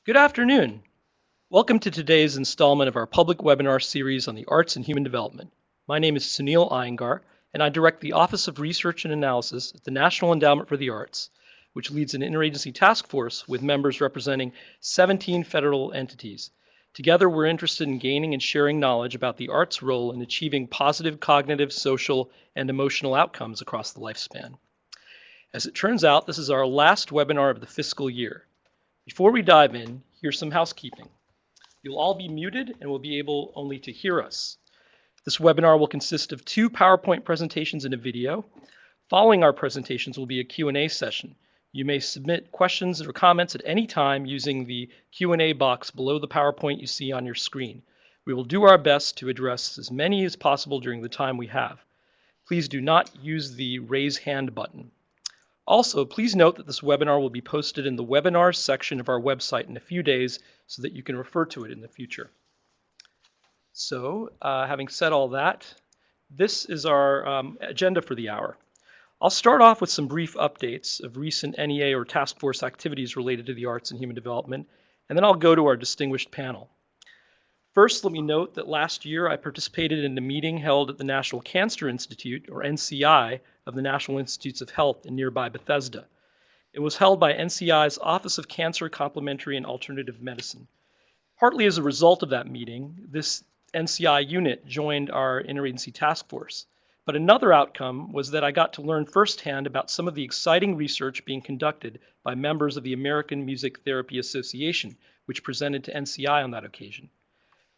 Good afternoon. Welcome to today's installment of our public webinar series on the arts and human development. My name is Sunil Iyengar, and I direct the Office of Research and Analysis at the National Endowment for the Arts, which leads an Interagency Task Force with members representing 17 federal entities. Together, we're interested in gaining and sharing knowledge about the arts' role in achieving positive cognitive, social, and emotional outcomes across the lifespan. As it turns out, this is our last webinar of the fiscal year. Before we dive in, here's some housekeeping. You'll all be muted and will be able only to hear us. This webinar will consist of 2 PowerPoint presentations and a video. Following our presentations will be a Q&A session. You may submit questions or comments at any time using the Q&A box below the PowerPoint you see on your screen. We will do our best to address as many as possible during the time we have. Please do not use the raise hand button. Also, please note that this webinar will be posted in the webinars section of our website in a few days so that you can refer to it in the future. So, having said all that, this is our agenda for the hour. I'll start off with some brief updates of recent NEA or task force activities related to the arts and human development, and then I'll go to our distinguished panel. First, let me note that last year I participated in a meeting held at the National Cancer Institute, or NCI, of the National Institutes of Health in nearby Bethesda. It was held by NCI's Office of Cancer Complementary and Alternative Medicine. Partly as a result of that meeting, this NCI unit joined our Interagency Task Force. But another outcome was that I got to learn firsthand about some of the exciting research being conducted by members of the American Music Therapy Association, which presented to NCI on that occasion.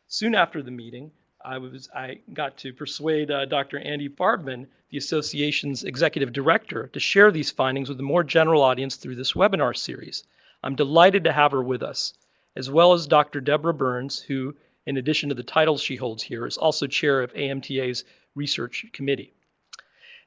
Soon after the meeting, I got to persuade Dr. Andi Farbman, the association's executive director, to share these findings with a more general audience through this webinar series. I'm delighted to have her with us, as well as Dr. Debra Burns, who, in addition to the titles she holds here, is also chair of AMTA's research committee.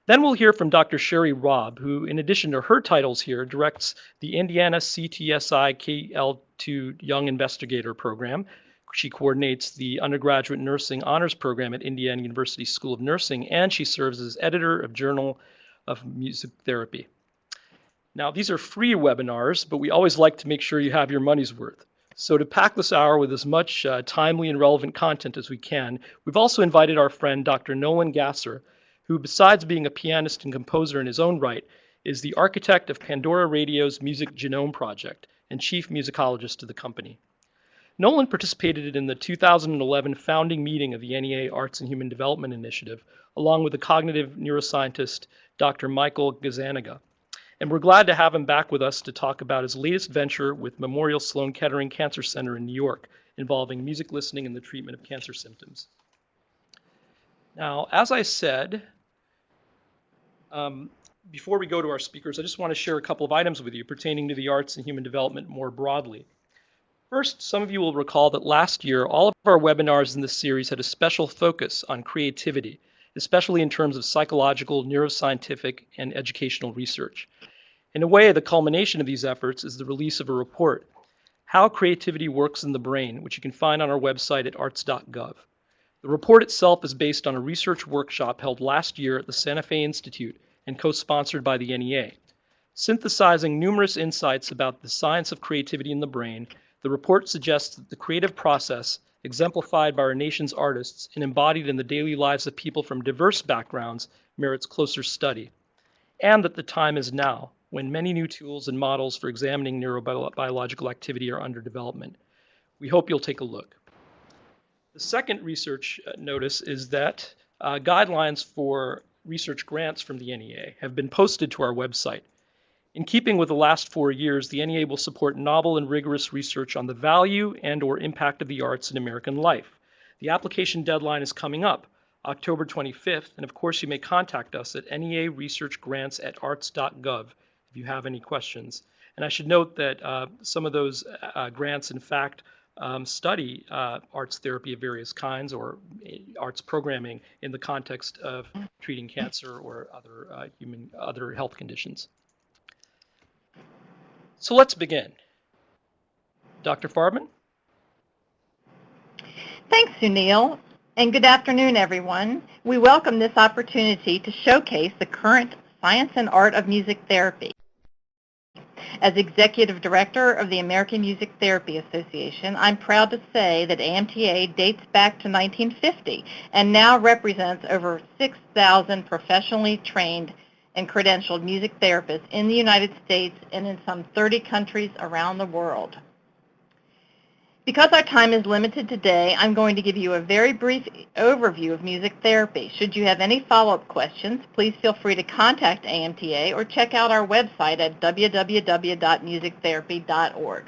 Then we'll hear from Dr. Sheri Robb, who, in addition to her titles here, directs the Indiana CTSI KL2 Young Investigator Program. She coordinates the undergraduate nursing honors program at Indiana University School of Nursing, and she serves as editor of Journal of Music Therapy. Now, these are free webinars, but we always like to make sure you have your money's worth. So to pack this hour with as much timely and relevant content as we can, we've also invited our friend Dr. Nolan Gasser, who, besides being a pianist and composer in his own right, is the architect of Pandora Radio's Music Genome Project and chief musicologist of the company. Nolan participated in the 2011 founding meeting of the NEA Arts and Human Development Initiative, along with the cognitive neuroscientist Dr. Michael Gazzaniga. And we're glad to have him back with us to talk about his latest venture with Memorial Sloan-Kettering Cancer Center in New York, involving music listening in the treatment of cancer symptoms. Now, as I said, before we go to our speakers, I just want to share a couple of items with you pertaining to the arts and human development more broadly. First, some of you will recall that last year, all of our webinars in this series had a special focus on creativity, especially in terms of psychological, neuroscientific, and educational research. In a way, the culmination of these efforts is the release of a report, How Creativity Works in the Brain, which you can find on our website at arts.gov. The report itself is based on a research workshop held last year at the Santa Fe Institute and co-sponsored by the NEA. Synthesizing numerous insights about the science of creativity in the brain, the report suggests that the creative process, exemplified by our nation's artists and embodied in the daily lives of people from diverse backgrounds, merits closer study, and that the time is now, when many new tools and models for examining neurobiological activity are under development. We hope you'll take a look. The second research notice is that guidelines for research grants from the NEA have been posted to our website. In keeping with the last 4 years, the NEA will support novel and rigorous research on the value and/or impact of the arts in American life. The application deadline is coming up, October 25th, and of course you may contact us at nearesearchgrants@arts.gov if you have any questions. And I should note that some of those grants, in fact, study arts therapy of various kinds or arts programming in the context of treating cancer or other health conditions. So let's begin. Dr. Farbman? Thanks, Sunil, and good afternoon, everyone. We welcome this opportunity to showcase the current science and art of music therapy. As Executive Director of the American Music Therapy Association, I'm proud to say that AMTA dates back to 1950 and now represents over 6,000 professionally trained and credentialed music therapists in the United States and in some 30 countries around the world. Because our time is limited today, I'm going to give you a very brief overview of music therapy. Should you have any follow-up questions, please feel free to contact AMTA or check out our website at www.musictherapy.org.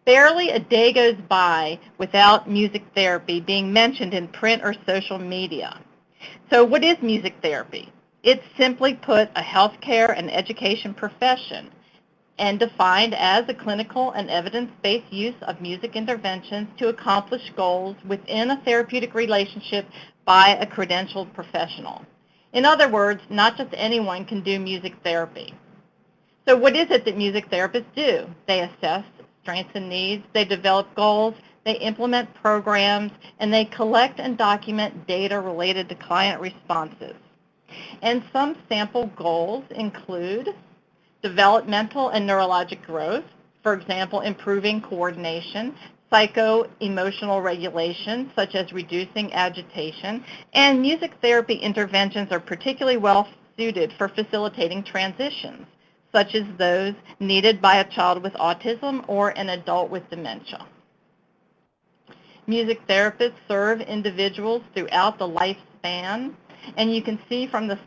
Barely a day goes by without music therapy being mentioned in print or social media. So what is music therapy? It's simply put a healthcare and education profession, and defined as a clinical and evidence-based use of music interventions to accomplish goals within a therapeutic relationship by a credentialed professional. In other words, not just anyone can do music therapy. So what is it that music therapists do? They assess strengths and needs, they develop goals, they implement programs, and they collect and document data related to client responses. And some sample goals include developmental and neurologic growth, for example, improving coordination, psycho-emotional regulation, such as reducing agitation, and music therapy interventions are particularly well suited for facilitating transitions, such as those needed by a child with autism or an adult with dementia. Music therapists serve individuals throughout the lifespan. And you can see from the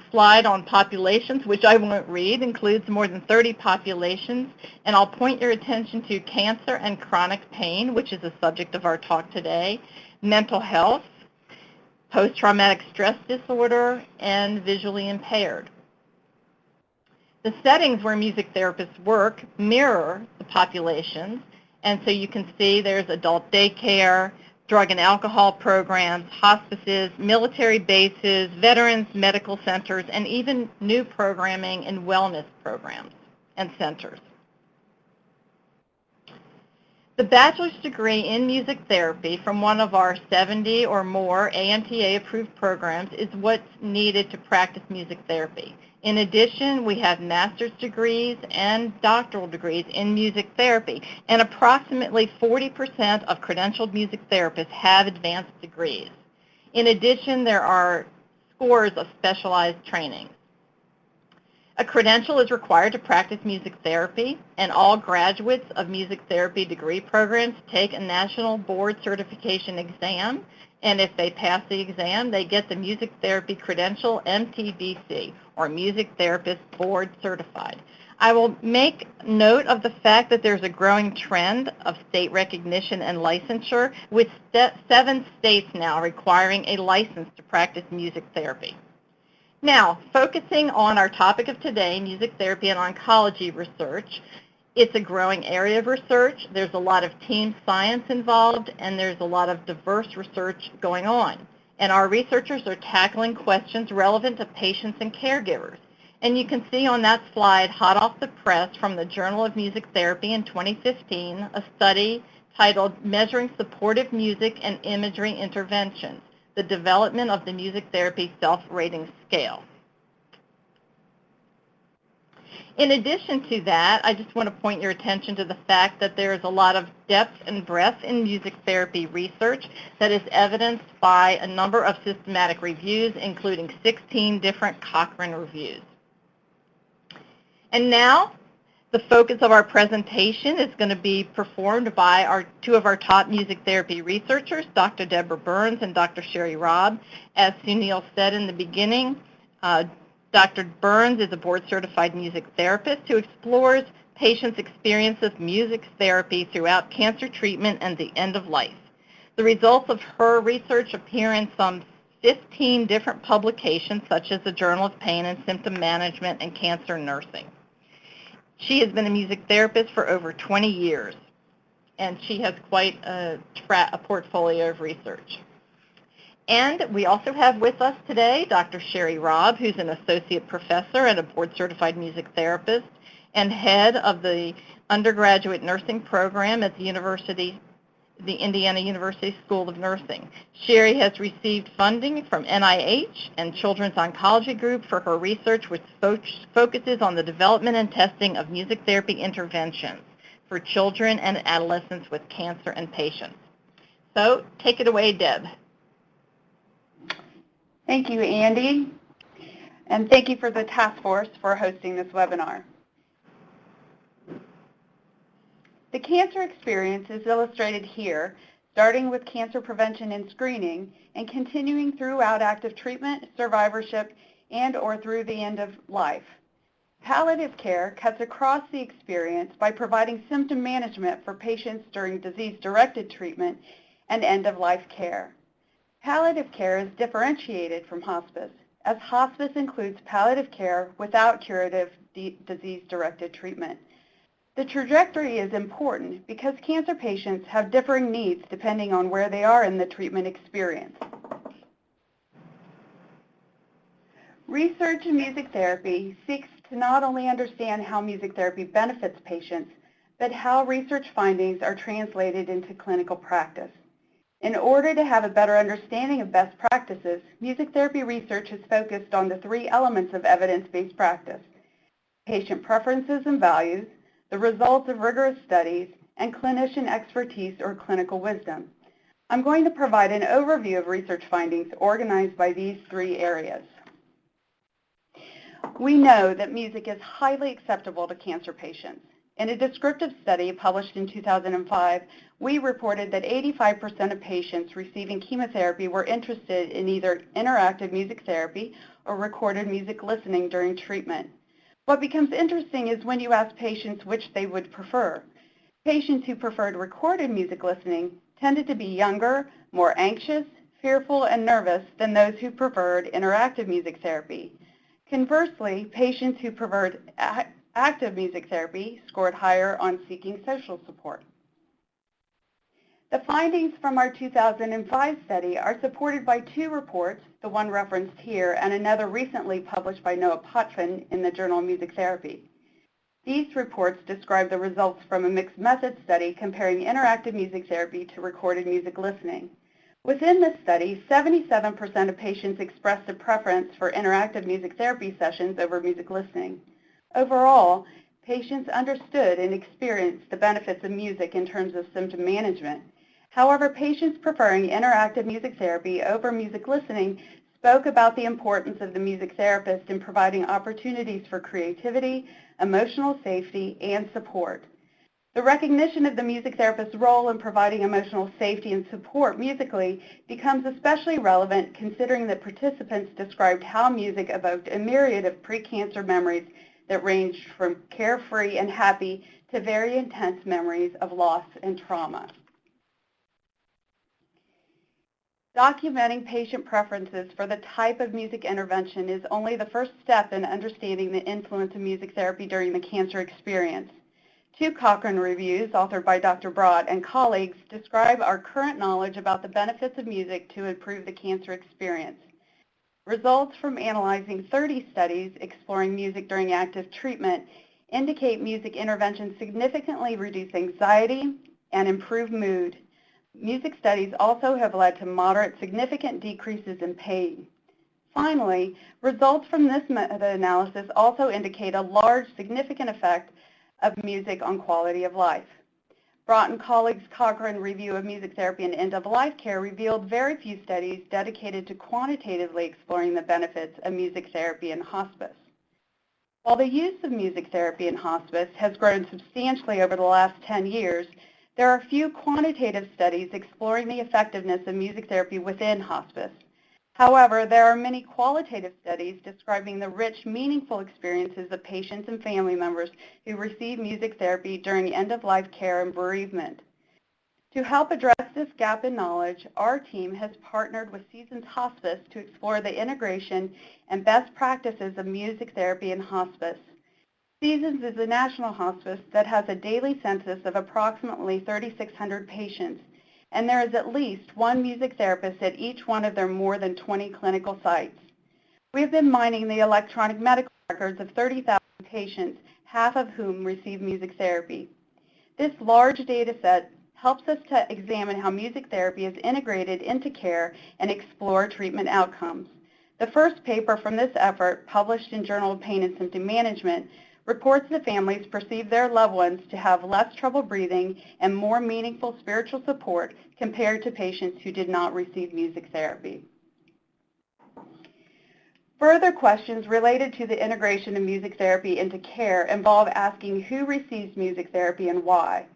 slide on populations, which I won't read, includes more than 30 populations. And I'll point your attention to cancer and chronic pain, which is the subject of our talk today, mental health, post-traumatic stress disorder, and visually impaired. The settings where music therapists work mirror the populations. And so you can see there's adult daycare, drug and alcohol programs, hospices, military bases, veterans medical centers, and even new programming and wellness programs and centers. The bachelor's degree in music therapy from one of our 70 or more AMTA-approved programs is what's needed to practice music therapy. In addition, we have master's degrees and doctoral degrees in music therapy, and approximately 40% of credentialed music therapists have advanced degrees. In addition, there are scores of specialized training. A credential is required to practice music therapy, and all graduates of music therapy degree programs take a national board certification exam, and if they pass the exam, they get the music therapy credential MTBC, or Music Therapist Board Certified. I will make note of the fact that there's a growing trend of state recognition and licensure, with 7 states now requiring a license to practice music therapy. Now, focusing on our topic of today, music therapy and oncology research, it's a growing area of research. There's a lot of team science involved, and there's a lot of diverse research going on. And our researchers are tackling questions relevant to patients and caregivers. And you can see on that slide, hot off the press from the Journal of Music Therapy in 2015, a study titled Measuring Supportive Music and Imagery Interventions, the Development of the Music Therapy Self-Rating Scale. In addition to that, I just want to point your attention to the fact that there is a lot of depth and breadth in music therapy research that is evidenced by a number of systematic reviews, including 16 different Cochrane reviews. And now, the focus of our presentation is going to be performed by two of our top music therapy researchers, Dr. Debra Burns and Dr. Sheri Robb. As Sunil said in the beginning, Dr. Burns is a board-certified music therapist who explores patients' experience of music therapy throughout cancer treatment and the end of life. The results of her research appear in some 15 different publications, such as the Journal of Pain and Symptom Management and Cancer Nursing. She has been a music therapist for over 20 years, and she has quite a portfolio of research. And we also have with us today Dr. Sheri Robb, who's an associate professor and a board-certified music therapist and head of the undergraduate nursing program at the University the Indiana University School of Nursing. Sheri has received funding from NIH and Children's Oncology Group for her research, which focuses on the development and testing of music therapy interventions for children and adolescents with cancer and patients. So take it away, Deb. Thank you, Andi, and thank you for the task force for hosting this webinar. The cancer experience is illustrated here, starting with cancer prevention and screening and continuing throughout active treatment, survivorship, and/or through the end of life. Palliative care cuts across the experience by providing symptom management for patients during disease-directed treatment and end-of-life care. Palliative care is differentiated from hospice, as hospice includes palliative care without curative disease-directed treatment. The trajectory is important because cancer patients have differing needs depending on where they are in the treatment experience. Research in music therapy seeks to not only understand how music therapy benefits patients, but how research findings are translated into clinical practice. In order to have a better understanding of best practices, music therapy research is focused on the three elements of evidence-based practice: patient preferences and values, the results of rigorous studies, and clinician expertise or clinical wisdom. I'm going to provide an overview of research findings organized by these three areas. We know that music is highly acceptable to cancer patients. In a descriptive study published in 2005, we reported that 85% of patients receiving chemotherapy were interested in either interactive music therapy or recorded music listening during treatment. What becomes interesting is when you ask patients which they would prefer. Patients who preferred recorded music listening tended to be younger, more anxious, fearful, and nervous than those who preferred interactive music therapy. Conversely, patients who preferred active music therapy scored higher on seeking social support. The findings from our 2005 study are supported by two reports, the one referenced here and another recently published by Noah Potvin in the Journal of Music Therapy. These reports describe the results from a mixed method study comparing interactive music therapy to recorded music listening. Within this study, 77% of patients expressed a preference for interactive music therapy sessions over music listening. Overall, patients understood and experienced the benefits of music in terms of symptom management. However, patients preferring interactive music therapy over music listening spoke about the importance of the music therapist in providing opportunities for creativity, emotional safety, and support. The recognition of the music therapist's role in providing emotional safety and support musically becomes especially relevant considering that participants described how music evoked a myriad of pre-cancer memories that ranged from carefree and happy to very intense memories of loss and trauma. Documenting patient preferences for the type of music intervention is only the first step in understanding the influence of music therapy during the cancer experience. Two Cochrane reviews, authored by Dr. Broad and colleagues, describe our current knowledge about the benefits of music to improve the cancer experience. Results from analyzing 30 studies exploring music during active treatment indicate music interventions significantly reduce anxiety and improve mood. Music studies also have led to moderate significant decreases in pain. Finally, results from this meta-analysis also indicate a large significant effect of music on quality of life. Brott and colleagues' Cochrane review of music therapy and end-of-life care revealed very few studies dedicated to quantitatively exploring the benefits of music therapy in hospice. While the use of music therapy in hospice has grown substantially over the last 10 years, there are few quantitative studies exploring the effectiveness of music therapy within hospice. However, there are many qualitative studies describing the rich, meaningful experiences of patients and family members who receive music therapy during end-of-life care and bereavement. To help address this gap in knowledge, our team has partnered with Seasons Hospice to explore the integration and best practices of music therapy in hospice. Seasons is a national hospice that has a daily census of approximately 3,600 patients, and there is at least one music therapist at each one of their more than 20 clinical sites. We have been mining the electronic medical records of 30,000 patients, half of whom receive music therapy. This large data set helps us to examine how music therapy is integrated into care and explore treatment outcomes. The first paper from this effort, published in Journal of Pain and Symptom Management, reports that families perceive their loved ones to have less trouble breathing and more meaningful spiritual support compared to patients who did not receive music therapy. Further questions related to the integration of music therapy into care involve asking who receives music therapy and why.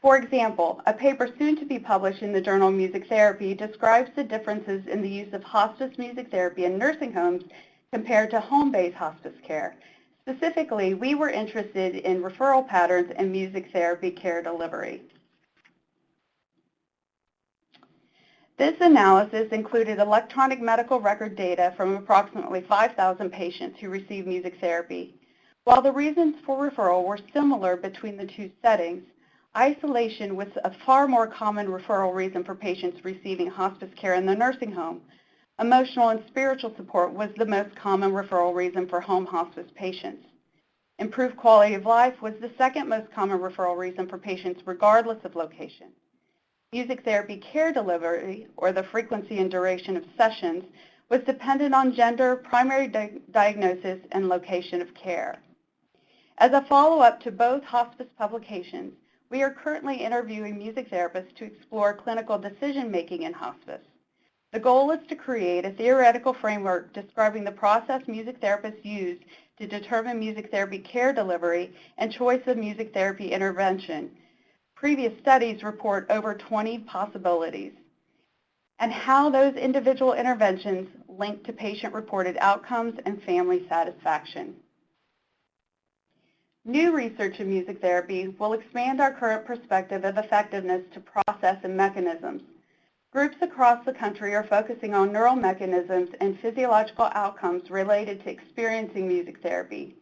For example, a paper soon to be published in the Journal of Music Therapy describes the differences in the use of hospice music therapy in nursing homes compared to home-based hospice care. Specifically, we were interested in referral patterns and music therapy care delivery. This analysis included electronic medical record data from approximately 5,000 patients who received music therapy. While the reasons for referral were similar between the two settings, isolation was a far more common referral reason for patients receiving hospice care in the nursing home. Emotional and spiritual support was the most common referral reason for home hospice patients. Improved quality of life was the second most common referral reason for patients regardless of location. Music therapy care delivery, or the frequency and duration of sessions, was dependent on gender, primary diagnosis, and location of care. As a follow-up to both hospice publications, we are currently interviewing music therapists to explore clinical decision-making in hospice. The goal is to create a theoretical framework describing the process music therapists use to determine music therapy care delivery and choice of music therapy intervention. Previous studies report over 20 possibilities, and how those individual interventions link to patient-reported outcomes and family satisfaction. New research in music therapy will expand our current perspective of effectiveness to process and mechanisms. Groups across the country are focusing on neural mechanisms and physiological outcomes related to experiencing music therapy.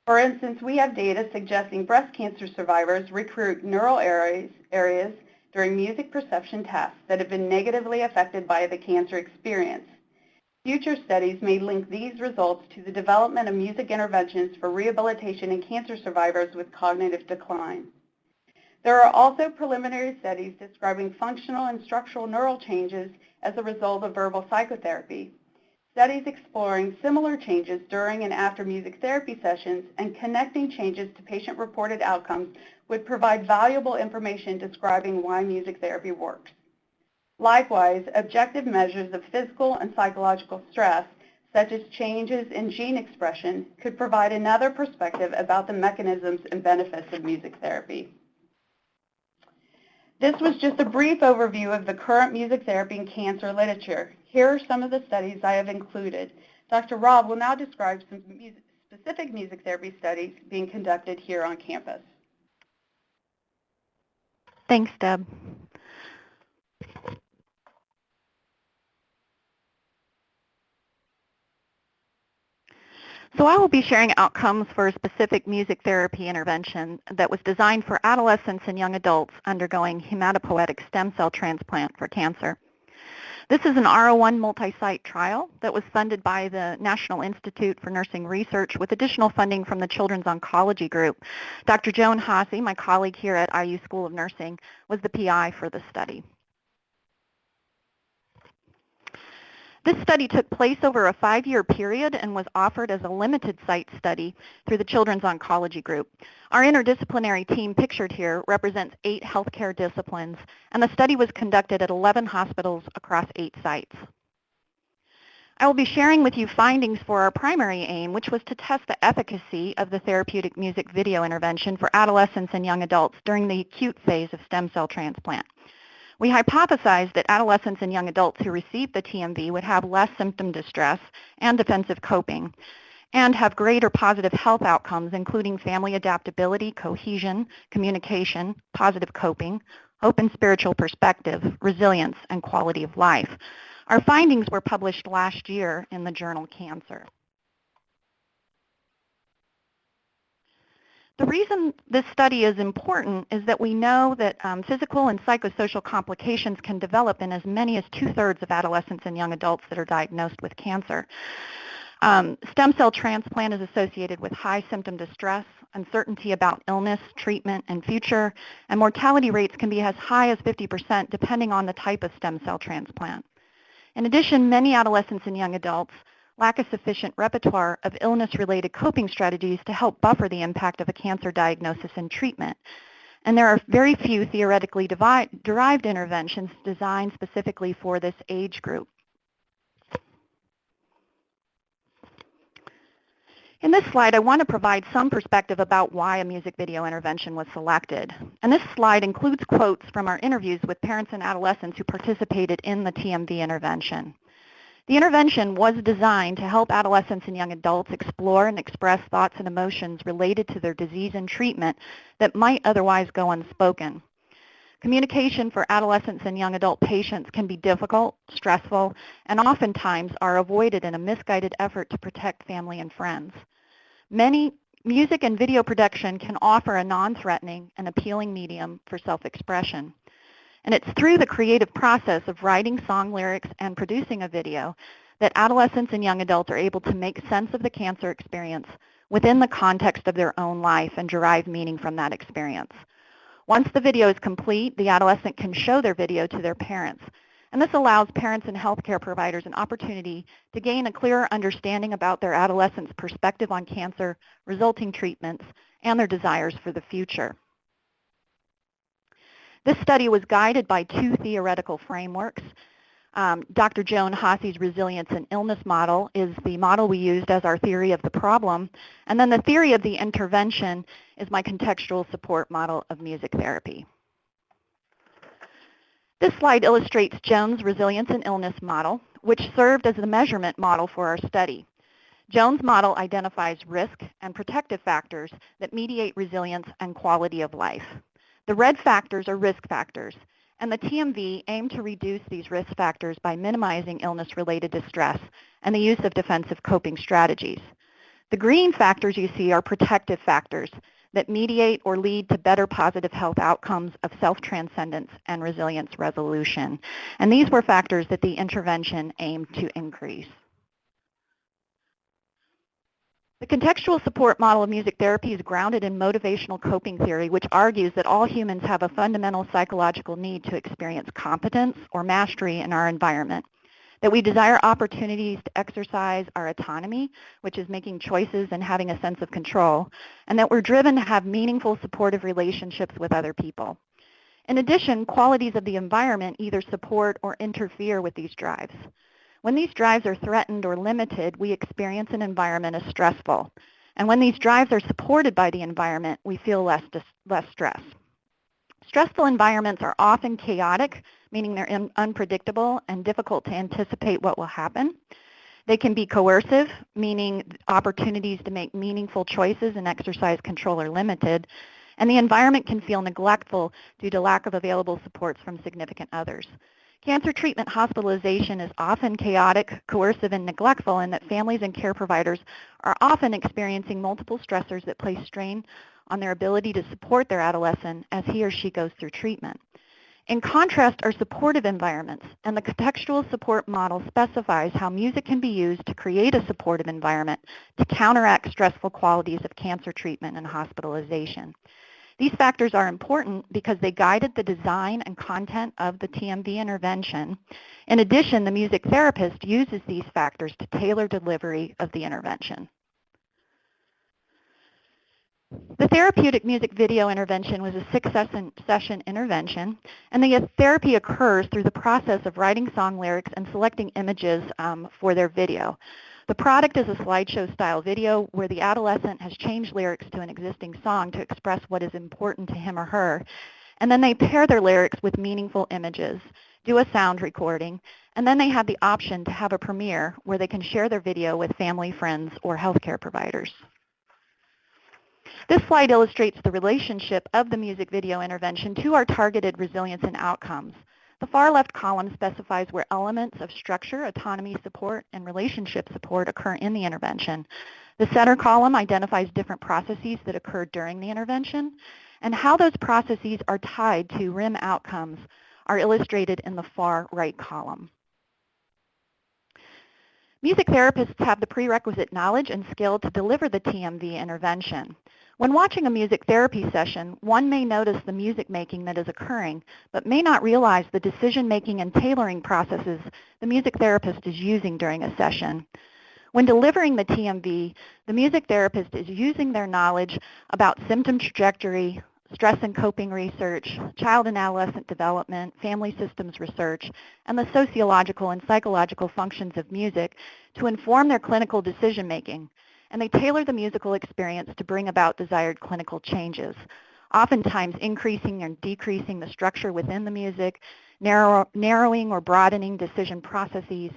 For instance, we have data suggesting breast cancer survivors recruit neural areas during music perception tests that have been negatively affected by the cancer experience. Future studies may link these results to the development of music interventions for rehabilitation in cancer survivors with cognitive decline. There are also preliminary studies describing functional and structural neural changes as a result of verbal psychotherapy. Studies exploring similar changes during and after music therapy sessions and connecting changes to patient-reported outcomes would provide valuable information describing why music therapy works. Likewise, objective measures of physical and psychological stress, such as changes in gene expression, could provide another perspective about the mechanisms and benefits of music therapy. This was just a brief overview of the current music therapy and cancer literature. Here are some of the studies I have included. Dr. Robb will now describe some specific music therapy studies being conducted here on campus. Thanks, Deb. So I will be sharing outcomes for a specific music therapy intervention that was designed for adolescents and young adults undergoing hematopoietic stem cell transplant for cancer. This is an R01 multi-site trial that was funded by the National Institute for Nursing Research with additional funding from the Children's Oncology Group. Dr. Joan Haase, my colleague here at IU School of Nursing, was the PI for the study. This study took place over a 5-year period and was offered as a limited site study through the Children's Oncology Group. Our interdisciplinary team pictured here represents 8 healthcare disciplines, and the study was conducted at 11 hospitals across 8 sites. I will be sharing with you findings for our primary aim, which was to test the efficacy of the therapeutic music video intervention for adolescents and young adults during the acute phase of stem cell transplant. We hypothesized that adolescents and young adults who received the TMV would have less symptom distress and defensive coping and have greater positive health outcomes, including family adaptability, cohesion, communication, positive coping, hope and spiritual perspective, resilience, and quality of life. Our findings were published last year in the journal Cancer. The reason this study is important is that we know that physical and psychosocial complications can develop in as many as 2/3 of adolescents and young adults that are diagnosed with cancer. Stem cell transplant is associated with high symptom distress, uncertainty about illness, treatment, and future, and mortality rates can be as high as 50% depending on the type of stem cell transplant. In addition, many adolescents and young adults lack a sufficient repertoire of illness-related coping strategies to help buffer the impact of a cancer diagnosis and treatment. And there are very few theoretically derived interventions designed specifically for this age group. In this slide, I want to provide some perspective about why a music video intervention was selected. And this slide includes quotes from our interviews with parents and adolescents who participated in the TMV intervention. The intervention was designed to help adolescents and young adults explore and express thoughts and emotions related to their disease and treatment that might otherwise go unspoken. Communication for adolescents and young adult patients can be difficult, stressful, and oftentimes are avoided in a misguided effort to protect family and friends. Many music and video production can offer a non-threatening and appealing medium for self-expression. And it's through the creative process of writing song lyrics and producing a video that adolescents and young adults are able to make sense of the cancer experience within the context of their own life and derive meaning from that experience. Once the video is complete, the adolescent can show their video to their parents. And this allows parents and healthcare providers an opportunity to gain a clearer understanding about their adolescent's perspective on cancer, resulting treatments, and their desires for the future. This study was guided by two theoretical frameworks. Dr. Joan Haase's resilience and illness model is the model we used as our theory of the problem. And then the theory of the intervention is my contextual support model of music therapy. This slide illustrates Joan's resilience and illness model, which served as the measurement model for our study. Joan's model identifies risk and protective factors that mediate resilience and quality of life. The red factors are risk factors, and the TMV aimed to reduce these risk factors by minimizing illness-related distress and the use of defensive coping strategies. The green factors you see are protective factors that mediate or lead to better positive health outcomes of self-transcendence and resilience resolution. And these were factors that the intervention aimed to increase. The contextual support model of music therapy is grounded in motivational coping theory, which argues that all humans have a fundamental psychological need to experience competence or mastery in our environment, that we desire opportunities to exercise our autonomy, which is making choices and having a sense of control, and that we're driven to have meaningful supportive relationships with other people. In addition, qualities of the environment either support or interfere with these drives. When these drives are threatened or limited, we experience an environment as stressful. And when these drives are supported by the environment, we feel less stress. Stressful environments are often chaotic, meaning they're unpredictable and difficult to anticipate what will happen. They can be coercive, meaning opportunities to make meaningful choices and exercise control are limited. And the environment can feel neglectful due to lack of available supports from significant others. Cancer treatment hospitalization is often chaotic, coercive, and neglectful, and that families and care providers are often experiencing multiple stressors that place strain on their ability to support their adolescent as he or she goes through treatment. In contrast are supportive environments, and the contextual support model specifies how music can be used to create a supportive environment to counteract stressful qualities of cancer treatment and hospitalization. These factors are important because they guided the design and content of the TMV intervention. In addition, the music therapist uses these factors to tailor delivery of the intervention. The therapeutic music video intervention was a 6-session intervention, and the therapy occurs through the process of writing song lyrics and selecting images for their video. The product is a slideshow-style video where the adolescent has changed lyrics to an existing song to express what is important to him or her, and then they pair their lyrics with meaningful images, do a sound recording, and then they have the option to have a premiere where they can share their video with family, friends, or healthcare providers. This slide illustrates the relationship of the music video intervention to our targeted resilience and outcomes. The far left column specifies where elements of structure, autonomy support, and relationship support occur in the intervention. The center column identifies different processes that occur during the intervention, and how those processes are tied to RIM outcomes are illustrated in the far right column. Music therapists have the prerequisite knowledge and skill to deliver the TMV intervention. When watching a music therapy session, one may notice the music making that is occurring, but may not realize the decision-making and tailoring processes the music therapist is using during a session. When delivering the TMV, the music therapist is using their knowledge about symptom trajectory, stress and coping research, child and adolescent development, family systems research, and the sociological and psychological functions of music to inform their clinical decision-making. And they tailor the musical experience to bring about desired clinical changes, oftentimes increasing and decreasing the structure within the music, narrowing or broadening decision processes,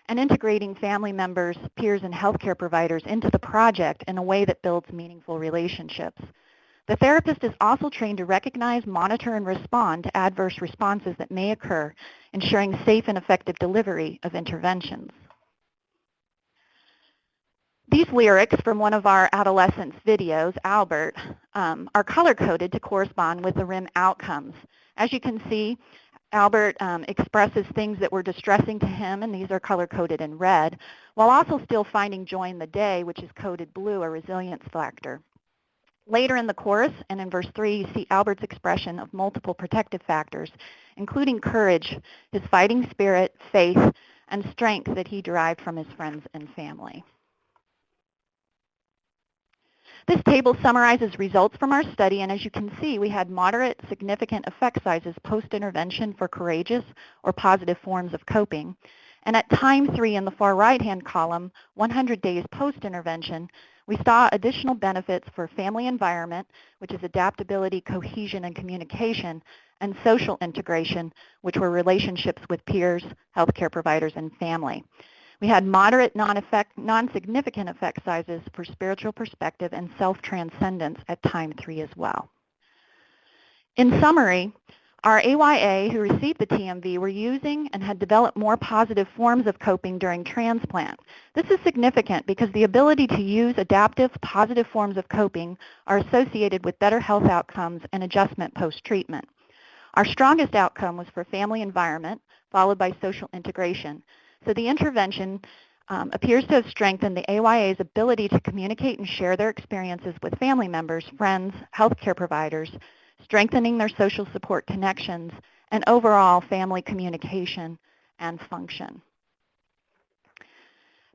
and integrating family members, peers, and healthcare providers into the project in a way that builds meaningful relationships. The therapist is also trained to recognize, monitor, and respond to adverse responses that may occur, ensuring safe and effective delivery of interventions. These lyrics from one of our adolescents' videos, Albert, are color-coded to correspond with the RIM outcomes. As you can see, Albert expresses things that were distressing to him, and these are color-coded in red, while also still finding joy in the day, which is coded blue, a resilience factor. Later in the chorus, and in verse 3, you see Albert's expression of multiple protective factors, including courage, his fighting spirit, faith, and strength that he derived from his friends and family. This table summarizes results from our study, and as you can see, we had moderate, significant effect sizes post-intervention for courageous or positive forms of coping. And at time 3 in the far right-hand column, 100 days post-intervention, we saw additional benefits for family environment, which is adaptability, cohesion, and communication, and social integration, which were relationships with peers, healthcare providers, and family. We had moderate, non-significant effect sizes for spiritual perspective and self-transcendence at time 3 as well. In summary, our AYA who received the TMV were using and had developed more positive forms of coping during transplant. This is significant because the ability to use adaptive, positive forms of coping are associated with better health outcomes and adjustment post-treatment. Our strongest outcome was for family environment, followed by social integration. So the intervention appears to have strengthened the AYA's ability to communicate and share their experiences with family members, friends, healthcare providers, strengthening their social support connections, and overall family communication and function.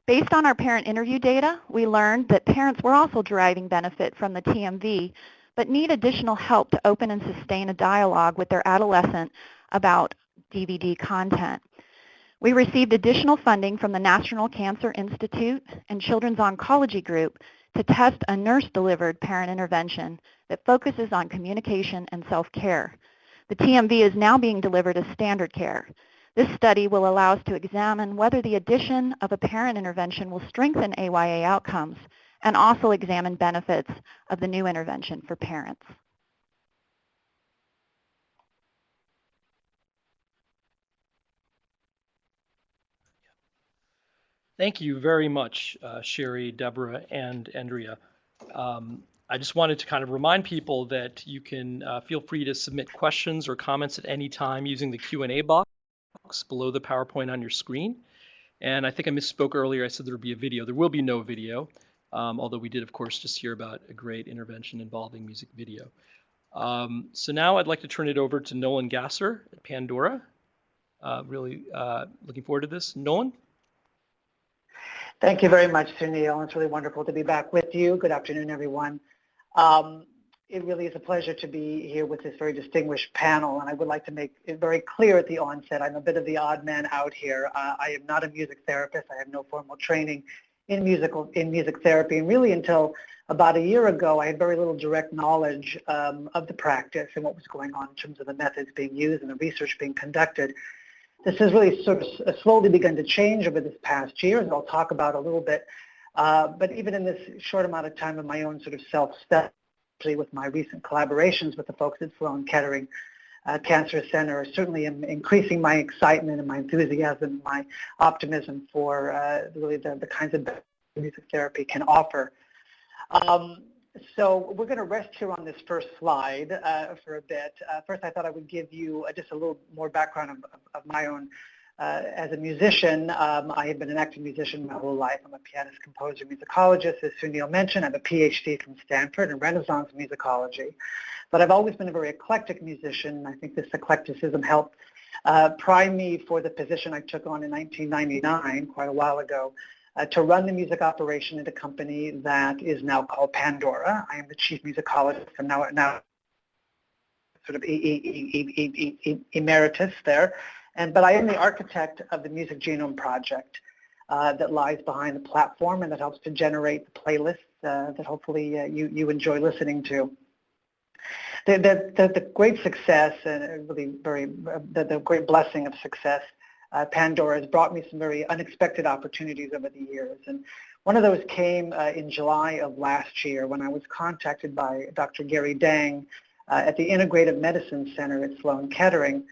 Based on our parent interview data, we learned that parents were also deriving benefit from the TMV, but need additional help to open and sustain a dialogue with their adolescent about DVD content. We received additional funding from the National Cancer Institute and Children's Oncology Group to test a nurse-delivered parent intervention that focuses on communication and self-care. The TMV is now being delivered as standard care. This study will allow us to examine whether the addition of a parent intervention will strengthen AYA outcomes and also examine benefits of the new intervention for parents. Thank you very much, Sheri, Debra, and Andrea. I just wanted to kind of remind people that you can feel free to submit questions or comments at any time using the Q&A box below the PowerPoint on your screen. And I think I misspoke earlier. I said there would be a video. There will be no video, although we did, of course, just hear about a great intervention involving music video. So now I'd like to turn it over to Nolan Gasser at Pandora. Really looking forward to this. Nolan? Thank you very much, Sunil. It's really wonderful to be back with you. Good afternoon, everyone. It really is a pleasure to be here with this very distinguished panel, and I would like to make it very clear at the onset, I'm a bit of the odd man out here. I am not a music therapist. I have no formal training in music therapy, and really until about a year ago, I had very little direct knowledge of the practice and what was going on in terms of the methods being used and the research being conducted. This has really sort of slowly begun to change over this past year, as I'll talk about a little bit. But even in this short amount of time of my own sort of self-study, with my recent collaborations with the folks at Sloan-Kettering Cancer Center, certainly am increasing my excitement and my enthusiasm and my optimism for really the kinds of music therapy can offer. So we're going to rest here on this first slide for a bit. First, I thought I would give you just a little more background of my own As a musician, I have been an active musician my whole life. I'm a pianist, composer, musicologist. As Sunil mentioned, I have a PhD from Stanford in Renaissance musicology. But I've always been a very eclectic musician. I think this eclecticism helped prime me for the position I took on in 1999, quite a while ago, to run the music operation at a company that is now called Pandora. I am the chief musicologist and now sort of emeritus there. But I am the architect of the Music Genome Project that lies behind the platform and that helps to generate the playlists that hopefully you enjoy listening to. The great success and really the great blessing of success, Pandora has brought me some very unexpected opportunities over the years. And one of those came in July of last year when I was contacted by Dr. Gary Dang at the Integrative Medicine Center at Sloan-Kettering.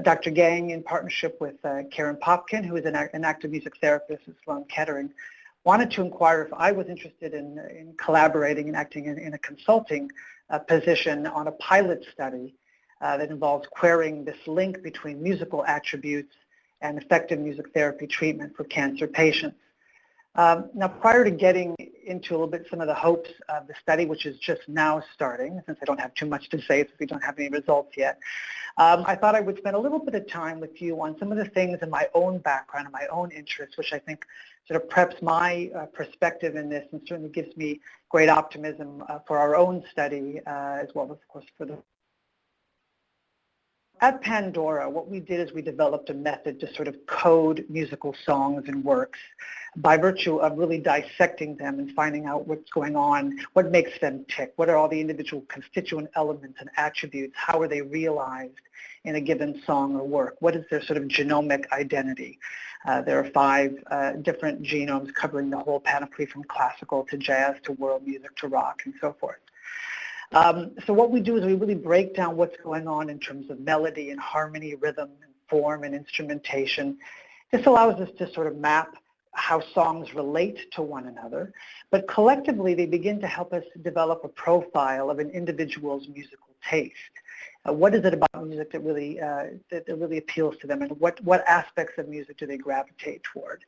Dr. Gang, in partnership with Karen Popkin, who is an active music therapist at Sloan-Kettering, wanted to inquire if I was interested in collaborating and acting in a consulting position on a pilot study that involves querying this link between musical attributes and effective music therapy treatment for cancer patients. Now, prior to getting into a little bit some of the hopes of the study, which is just now starting, since I don't have too much to say since we don't have any results yet, I thought I would spend a little bit of time with you on some of the things in my own background and my own interests, which I think sort of preps my perspective in this and certainly gives me great optimism for our own study as well as, of course, for the... At Pandora, what we did is we developed a method to sort of code musical songs and works by virtue of really dissecting them and finding out what's going on, what makes them tick, what are all the individual constituent elements and attributes, how are they realized in a given song or work, what is their sort of genomic identity. There are 5 different genomes covering the whole panoply from classical to jazz to world music to rock and so forth. So what we do is we really break down what's going on in terms of melody and harmony, rhythm and form and instrumentation. This allows us to sort of map how songs relate to one another, but collectively they begin to help us develop a profile of an individual's musical taste. What is it about music that really appeals to them, and what aspects of music do they gravitate toward?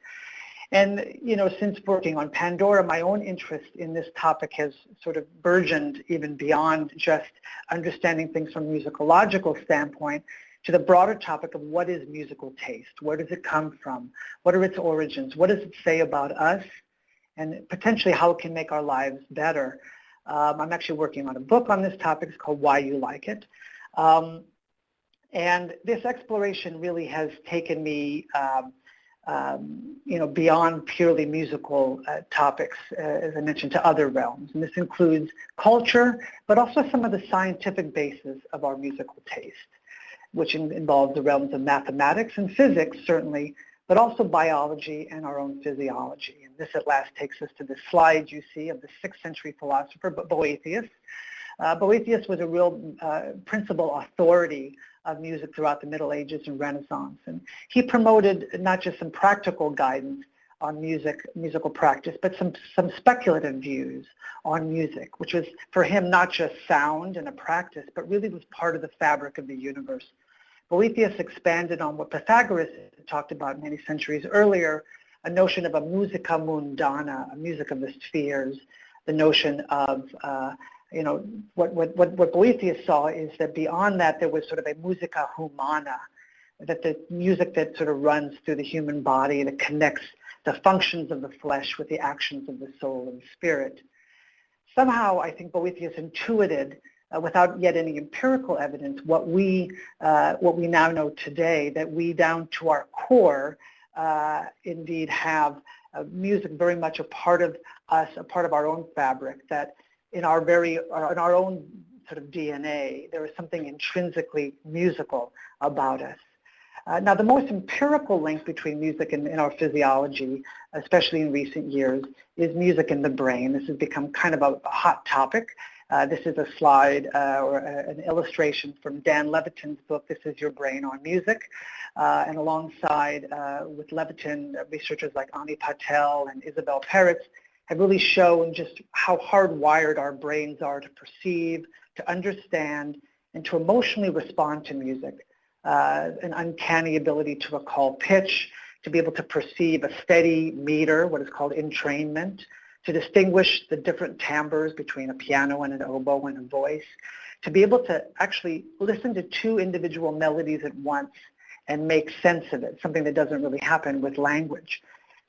And, you know, since working on Pandora, my own interest in this topic has sort of burgeoned even beyond just understanding things from a musicological standpoint to the broader topic of what is musical taste? Where does it come from? What are its origins? What does it say about us? And potentially how it can make our lives better. I'm actually working on a book on this topic. It's called Why You Like It. And this exploration really has taken me you know, beyond purely musical topics, as I mentioned, to other realms. And this includes culture, but also some of the scientific basis of our musical taste, which involves the realms of mathematics and physics, certainly, but also biology and our own physiology. And this at last takes us to the slide you see of the 6th century philosopher, Boethius. Boethius was a real principal authority of music throughout the Middle Ages and Renaissance. And he promoted not just some practical guidance on musical practice, but some speculative views on music, which was for him not just sound and a practice, but really was part of the fabric of the universe. Boethius expanded on what Pythagoras talked about many centuries earlier, a notion of a musica mundana, a music of the spheres, the notion of you know, what Boethius saw is that beyond that there was sort of a musica humana, that the music that sort of runs through the human body, that connects the functions of the flesh with the actions of the soul and spirit. Somehow I think Boethius intuited, without yet any empirical evidence, what we now know today, that we down to our core indeed have music very much a part of us, a part of our own fabric, that in our own sort of DNA, there is something intrinsically musical about us. Now, the most empirical link between music and our physiology, especially in recent years, is music in the brain. This has become kind of a hot topic. This is a slide or an illustration from Dan Levitin's book, This Is Your Brain on Music. And alongside with Levitin, researchers like Andi Patel and Isabel Peretz have really shown just how hardwired our brains are to perceive, to understand, and to emotionally respond to music. an uncanny ability to recall pitch, to be able to perceive a steady meter, what is called entrainment, to distinguish the different timbres between a piano and an oboe and a voice, to be able to actually listen to two individual melodies at once and make sense of it, something that doesn't really happen with language.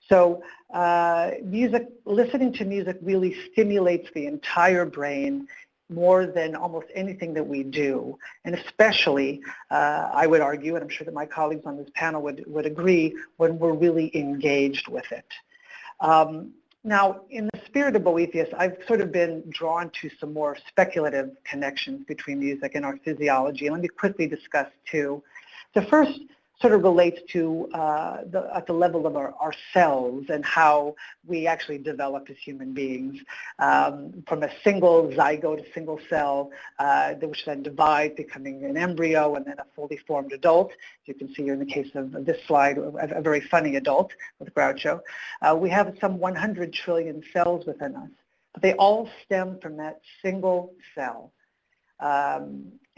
So listening to music really stimulates the entire brain more than almost anything that we do, and especially, I would argue, and I'm sure that my colleagues on this panel would agree, when we're really engaged with it. Now, in the spirit of Boethius, I've sort of been drawn to some more speculative connections between music and our physiology, and let me quickly discuss two. The first sort of relates to at the level of our cells and how we actually develop as human beings, from a single zygote, a single cell, which then divides, becoming an embryo and then a fully formed adult. You can see here in the case of this slide, a very funny adult with Groucho. We have some 100 trillion cells within us, but they all stem from that single cell.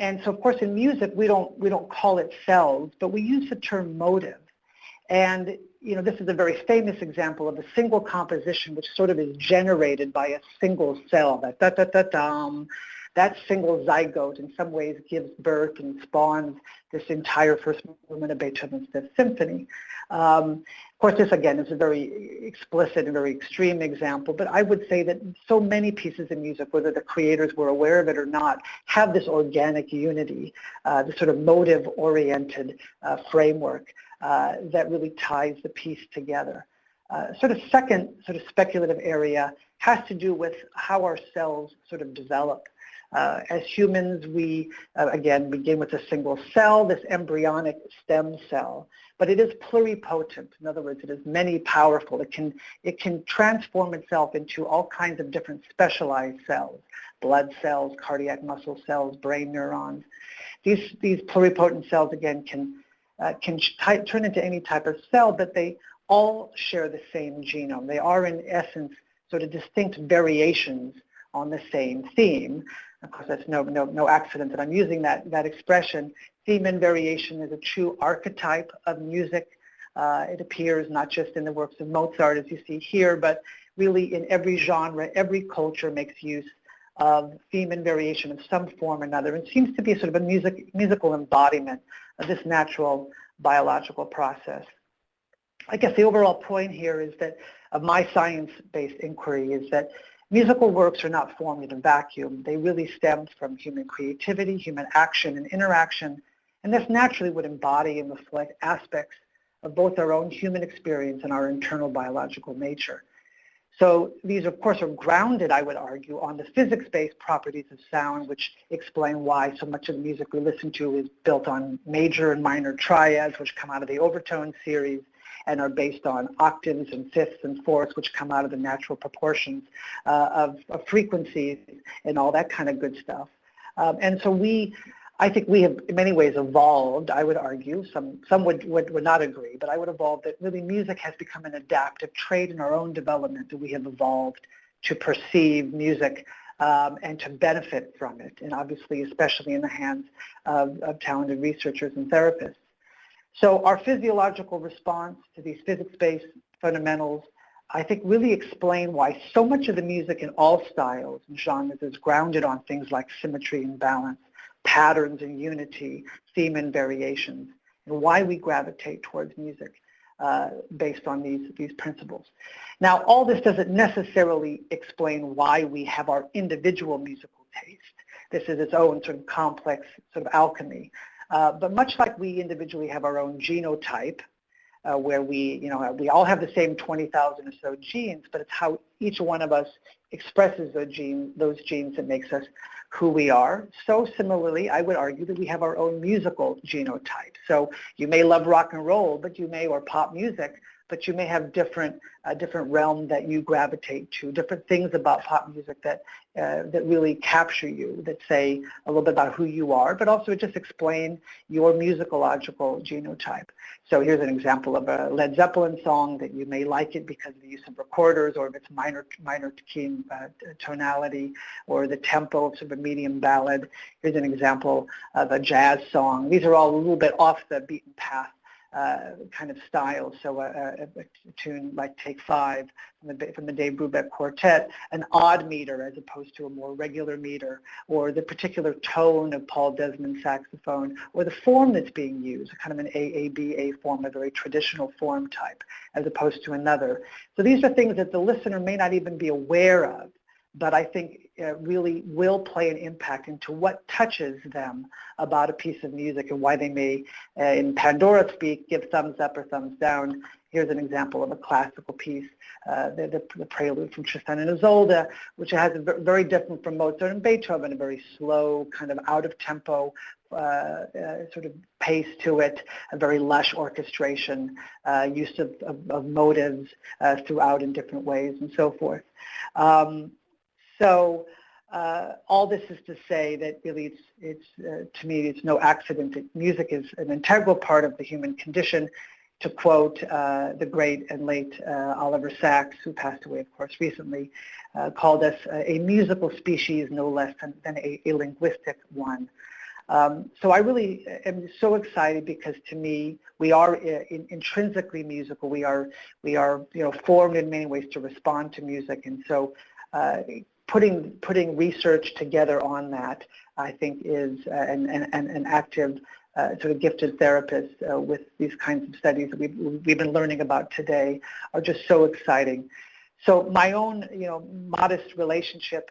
And so, of course, in music, we don't call it cells, but we use the term motive. And, you know, this is a very famous example of a single composition which sort of is generated by a single cell. That single zygote in some ways gives birth and spawns this entire first movement of Beethoven's Fifth Symphony. Of course, this again is a very explicit and very extreme example, but I would say that so many pieces of music, whether the creators were aware of it or not, have this organic unity, this sort of motive-oriented framework that really ties the piece together. Sort of second sort of speculative area has to do with how our cells sort of develop. As humans, we, again, begin with a single cell, this embryonic stem cell, but it is pluripotent. In other words, it is many powerful. It can transform itself into all kinds of different specialized cells, blood cells, cardiac muscle cells, brain neurons. These pluripotent cells, again, can turn into any type of cell, but they all share the same genome. They are, in essence, sort of distinct variations on the same theme. Of course, that's no accident that I'm using that expression. Theme and variation is a true archetype of music. It appears not just in the works of Mozart, as you see here, but really in every genre, every culture makes use of theme and variation of some form or another. It seems to be sort of a musical embodiment of this natural biological process. I guess the overall point here is that of my science-based inquiry is that musical works are not formed in a vacuum. They really stem from human creativity, human action and interaction, and this naturally would embody and reflect aspects of both our own human experience and our internal biological nature. So these, of course, are grounded, I would argue, on the physics-based properties of sound, which explain why so much of the music we listen to is built on major and minor triads, which come out of the overtone series, and are based on octaves and fifths and fourths, which come out of the natural proportions of frequencies and all that kind of good stuff. And so I think we have in many ways evolved, I would argue, some would not agree, but I would evolve that really music has become an adaptive trait in our own development, that we have evolved to perceive music and to benefit from it, and obviously especially in the hands of talented researchers and therapists. So our physiological response to these physics-based fundamentals, I think, really explain why so much of the music in all styles and genres is grounded on things like symmetry and balance, patterns and unity, theme and variations, and why we gravitate towards music based on these principles. Now, all this doesn't necessarily explain why we have our individual musical taste. This is its own sort of complex sort of alchemy. But much like we individually have our own genotype, where we all have the same 20,000 or so genes, but it's how each one of us expresses those genes that makes us who we are. So similarly, I would argue that we have our own musical genotype. So you may love rock and roll, or pop music, but you may have different realm that you gravitate to, different things about pop music that really capture you, that say a little bit about who you are, but also just explain your musicological genotype. So here's an example of a Led Zeppelin song that you may like it because of the use of recorders, or of its minor key tonality, or the tempo of sort of a medium ballad. Here's an example of a jazz song. These are all a little bit off the beaten path kind of style. So a tune like Take 5 from the Dave Brubeck Quartet, an odd meter as opposed to a more regular meter, or the particular tone of Paul Desmond's saxophone, or the form that's being used, kind of an AABA form, a very traditional form type, as opposed to another. So these are things that the listener may not even be aware of, but I think really will play an impact into what touches them about a piece of music, and why they may, in Pandora speak, give thumbs up or thumbs down. Here's an example of a classical piece, the prelude from Tristan and Isolde, which has a very different from Mozart and Beethoven, a very slow, kind of out-of-tempo sort of pace to it, a very lush orchestration, use of motives throughout in different ways, and so forth. So all this is to say that really to me, it's no accident that music is an integral part of the human condition. To quote the great and late Oliver Sacks, who passed away, of course, recently, called us a musical species no less than a linguistic one. So I really am so excited, because to me, we are intrinsically musical. We are formed in many ways to respond to music, and so putting research together on that, I think, is an active sort of gifted therapist with these kinds of studies that we've been learning about today are just so exciting. So my own modest relationship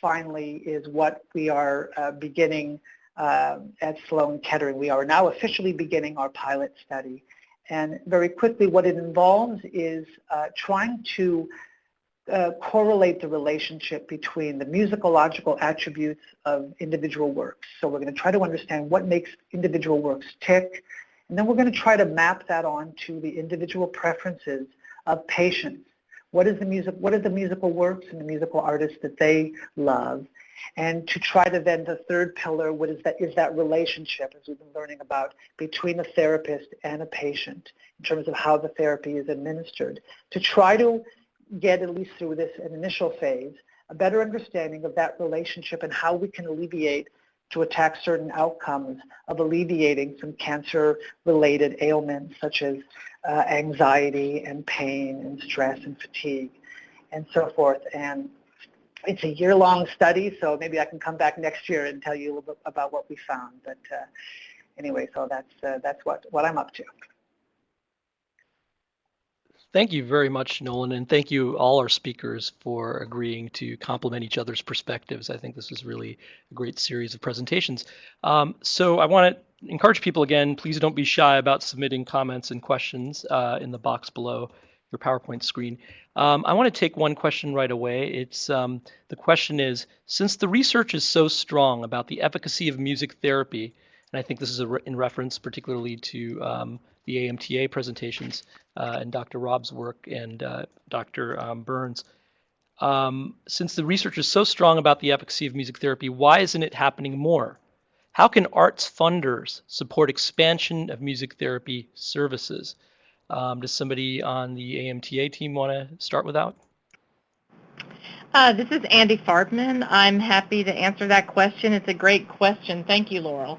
finally is what we are beginning at Sloan-Kettering. We are now officially beginning our pilot study, and very quickly what it involves is trying to correlate the relationship between the musicological attributes of individual works. So we're going to try to understand what makes individual works tick, and then we're going to try to map that onto the individual preferences of patients. What are the musical works and the musical artists that they love? And to try to then, the third pillar, what is that relationship, as we've been learning about, between a therapist and a patient in terms of how the therapy is administered, to try to get, at least through this initial phase, a better understanding of that relationship and how we can attack certain outcomes of alleviating some cancer-related ailments such as anxiety and pain and stress and fatigue and so forth. And it's a year-long study, so maybe I can come back next year and tell you a little bit about what we found. But anyway, so that's what I'm up to. Thank you very much, Nolan, and thank you all our speakers for agreeing to complement each other's perspectives. I think this is really a great series of presentations. So I want to encourage people again, please don't be shy about submitting comments and questions in the box below your PowerPoint screen. I want to take one question right away. It's the question is, since the research is so strong about the efficacy of music therapy, and I think this is in reference particularly to the AMTA presentations and Dr. Robb's work and Dr. Burns. Since the research is so strong about the efficacy of music therapy, why isn't it happening more? How can arts funders support expansion of music therapy services? Does somebody on the AMTA team want to start with that? This is Andi Farbman. I'm happy to answer that question. It's a great question. Thank you, Laurel.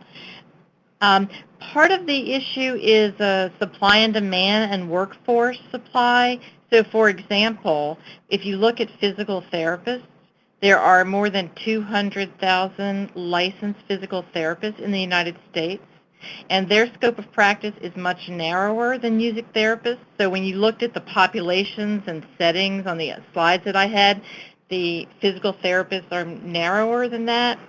Part of the issue is supply and demand and workforce supply. So, for example, if you look at physical therapists, there are more than 200,000 licensed physical therapists in the United States, and their scope of practice is much narrower than music therapists. So when you looked at the populations and settings on the slides that I had, the physical therapists are narrower than that.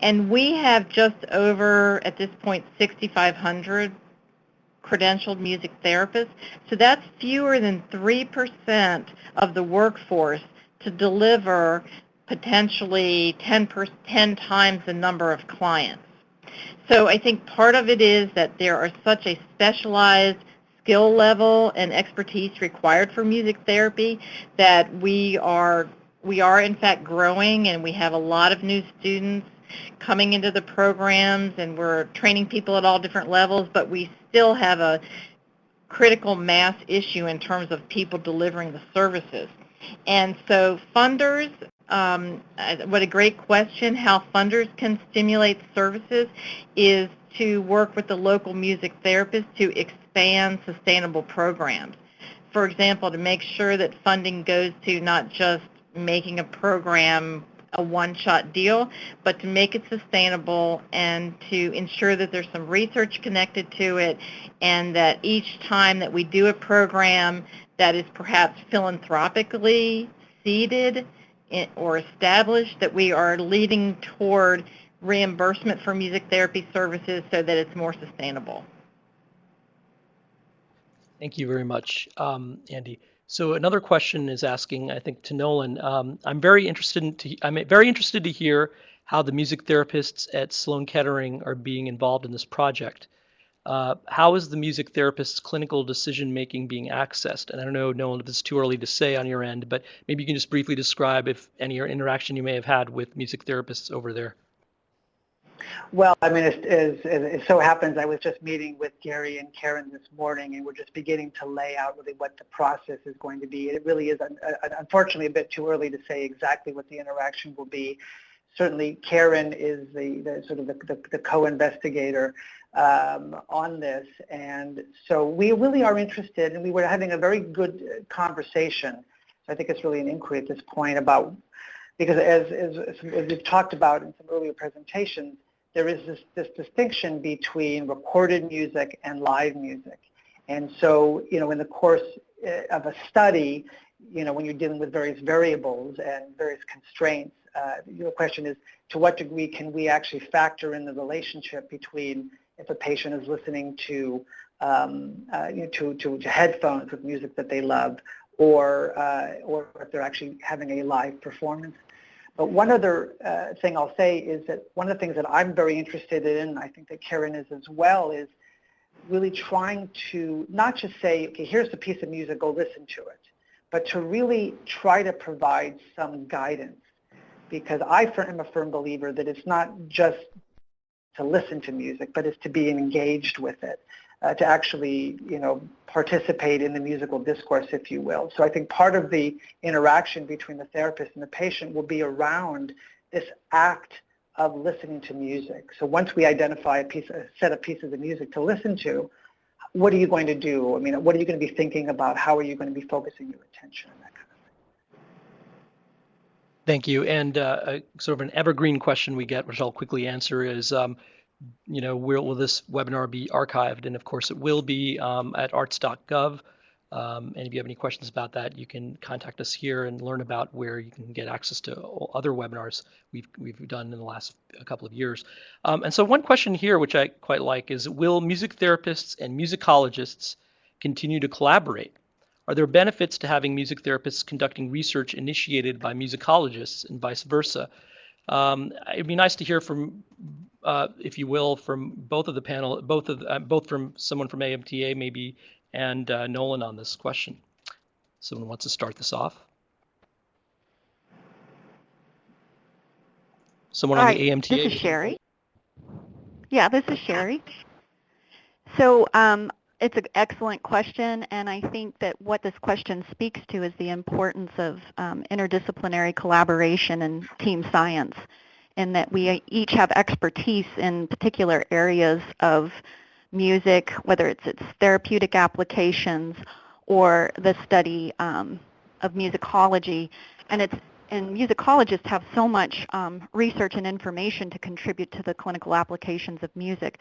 And we have just over, at this point, 6,500 credentialed music therapists. So that's fewer than 3% of the workforce to deliver potentially 10 times the number of clients. So I think part of it is that there are such a specialized skill level and expertise required for music therapy, that we are in fact growing, and we have a lot of new students coming into the programs, and we're training people at all different levels, but we still have a critical mass issue in terms of people delivering the services. And so funders, what a great question. How funders can stimulate services is to work with the local music therapist to expand sustainable programs. For example, to make sure that funding goes to not just making a program a one-shot deal, but to make it sustainable and to ensure that there's some research connected to it, and that each time that we do a program that is perhaps philanthropically seeded or established, that we are leading toward reimbursement for music therapy services so that it's more sustainable. Thank you very much, Andi. So another question is asking, I think, to Nolan. I'm very interested to hear how the music therapists at Sloan-Kettering are being involved in this project. How is the music therapist's clinical decision-making being accessed? And I don't know, Nolan, if it's too early to say on your end, but maybe you can just briefly describe if any interaction you may have had with music therapists over there. Well, I mean, it so happens I was just meeting with Gary and Karen this morning, and we're just beginning to lay out really what the process is going to be. It really is, unfortunately, a bit too early to say exactly what the interaction will be. Certainly, Karen is the sort of the co-investigator on this, and so we really are interested, and we were having a very good conversation. So I think it's really an inquiry at this point about, because as we've talked about in some earlier presentations, there is this distinction between recorded music and live music. And so, in the course of a study, when you're dealing with various variables and various constraints, the question is, to what degree can we actually factor in the relationship between if a patient is listening to headphones with music that they love, or if they're actually having a live performance. But one other thing I'll say is that one of the things that I'm very interested in, and I think that Karen is as well, is really trying to not just say, okay, here's the piece of music, go listen to it, but to really try to provide some guidance. Because I am a firm believer that it's not just to listen to music, but it's to be engaged with it, to actually, participate in the musical discourse, if you will. So I think part of the interaction between the therapist and the patient will be around this act of listening to music. So once we identify a set of pieces of music to listen to, what are you going to do? I mean, what are you going to be thinking about? How are you going to be focusing your attention and that kind of thing? Thank you. And sort of an evergreen question we get, which I'll quickly answer, is will this webinar be archived? And of course it will be at arts.gov. And if you have any questions about that, you can contact us here and learn about where you can get access to other webinars we've done in the last couple of years. And so one question here, which I quite like, is will music therapists and musicologists continue to collaborate? Are there benefits to having music therapists conducting research initiated by musicologists and vice versa? It'd be nice to hear from, if you will, from both of the panel, both from someone from AMTA maybe, and Nolan on this question. Someone wants to start this off? Someone on the AMTA? This is Sheri. Yeah, this is Sheri. So it's an excellent question, and I think that what this question speaks to is the importance of interdisciplinary collaboration and team science, and that we each have expertise in particular areas of music, whether it's its therapeutic applications or the study of musicology. And musicologists have so much research and information to contribute to the clinical applications of music.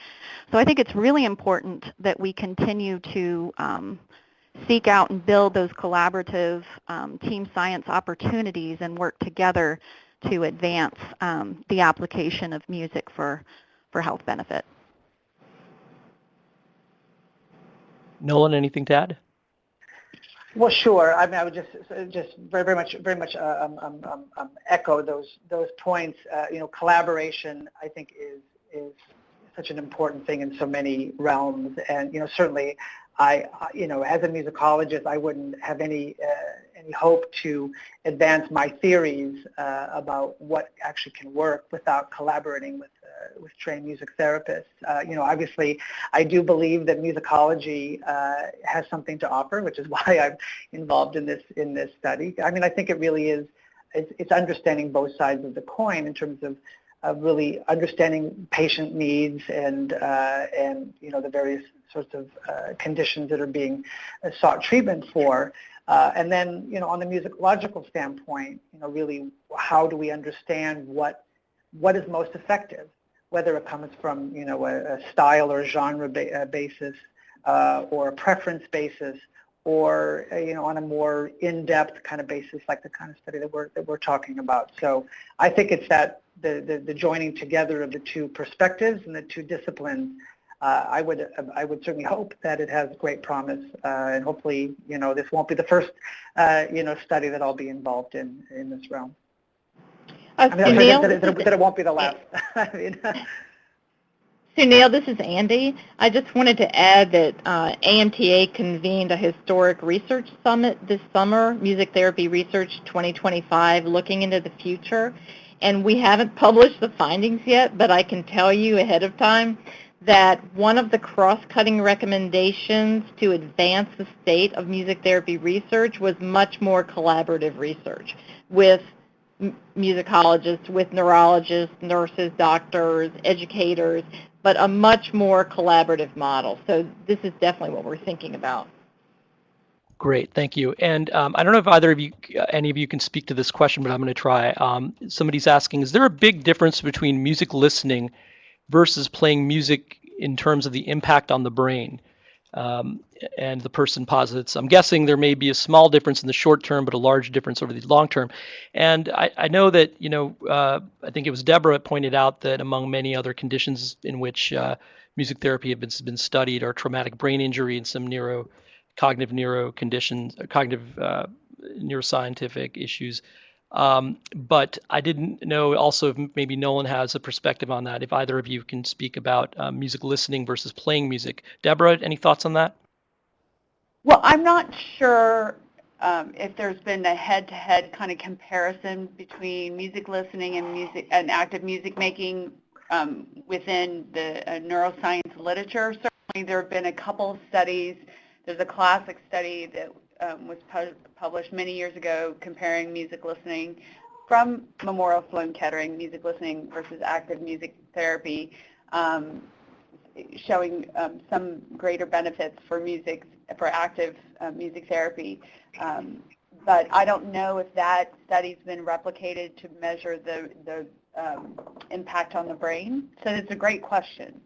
So I think it's really important that we continue to seek out and build those collaborative team science opportunities and work together to advance the application of music for health benefit. Nolan, anything to add? Well, sure. I mean, I would just very much echo those points. Collaboration, I think, is such an important thing in so many realms. And, certainly as a musicologist, I wouldn't have any hope to advance my theories about what actually can work without collaborating with trained music therapists. Obviously, I do believe that musicology has something to offer, which is why I'm involved in this study. I mean, I think it really is. It's understanding both sides of the coin in terms of really understanding patient needs and the various sorts of conditions that are being sought treatment for. And then, on the musicological standpoint, really how do we understand what is most effective, whether it comes from, a style or genre basis or a preference basis, or on a more in-depth kind of basis, like the kind of study that we're talking about. So I think it's that the joining together of the two perspectives and the two disciplines. I would certainly hope that it has great promise, and hopefully this won't be the first study that I'll be involved in this realm. Sunil, that it won't be the last. I mean, Sunil, this is Andi. I just wanted to add that AMTA convened a historic research summit this summer, Music Therapy Research 2025, looking into the future. And we haven't published the findings yet, but I can tell you ahead of time that one of the cross-cutting recommendations to advance the state of music therapy research was much more collaborative research with musicologists, with neurologists, nurses, doctors, educators, but a much more collaborative model. So this is definitely what we're thinking about. Great, thank you. And I don't know if any of you can speak to this question, but I'm going to try. Somebody's asking, is there a big difference between music listening versus playing music in terms of the impact on the brain? And the person posits, I'm guessing there may be a small difference in the short term, but a large difference over the long term. And I know that, I think it was Debra pointed out that among many other conditions in which music therapy has been studied are traumatic brain injury and some cognitive neuro conditions, cognitive neuroscientific issues. But I didn't know also if maybe Nolan has a perspective on that, if either of you can speak about music listening versus playing music. Debra, any thoughts on that? Well, I'm not sure if there's been a head-to-head kind of comparison between music listening and active music making within the neuroscience literature. Certainly there have been a couple of studies. There's a classic study that was published many years ago comparing music listening from Memorial Sloan-Kettering, music listening versus active music therapy, showing some greater benefits for active music therapy. But I don't know if that study's been replicated to measure the impact on the brain. So it's a great question.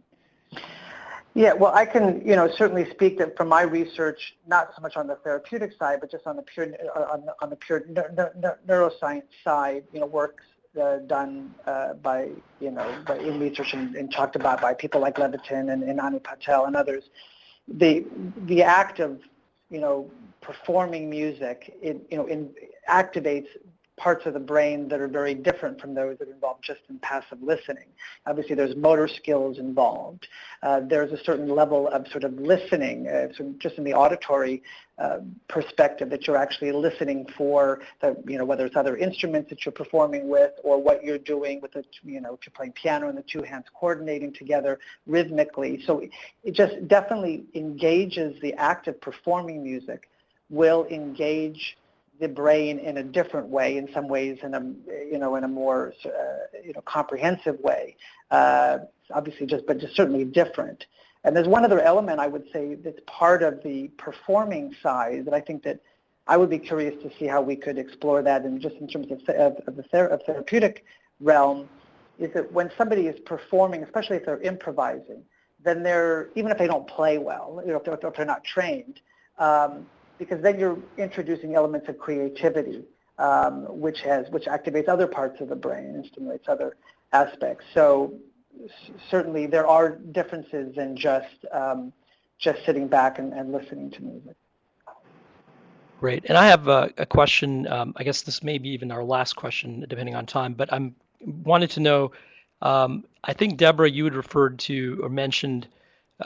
Yeah, well, I can, certainly speak that from my research, not so much on the therapeutic side, but just on the pure neuroscience side, works done by in research and talked about by people like Levitin and Andi Patel and others. The act of, performing music, it activates parts of the brain that are very different from those that are involved just in passive listening. Obviously, there's motor skills involved. There's a certain level of sort of listening, just in the auditory perspective, that you're actually listening for, whether it's other instruments that you're performing with or what you're doing with if you're playing piano and the two hands coordinating together rhythmically. So it just definitely engages the act of performing music, will engage the brain in a different way, in some ways in a more comprehensive way. Obviously, but just certainly different. And there's one other element I would say that's part of the performing side that I think that I would be curious to see how we could explore that, in terms of the therapeutic realm, is that when somebody is performing, especially if they're improvising, then even if they don't play well, if they're not trained, because then you're introducing elements of creativity, which activates other parts of the brain and stimulates other aspects. So certainly there are differences than just sitting back and listening to music. Great. And I have a question. I guess this may be even our last question, depending on time. But I wanted to know, I think, Debra, you had referred to or mentioned,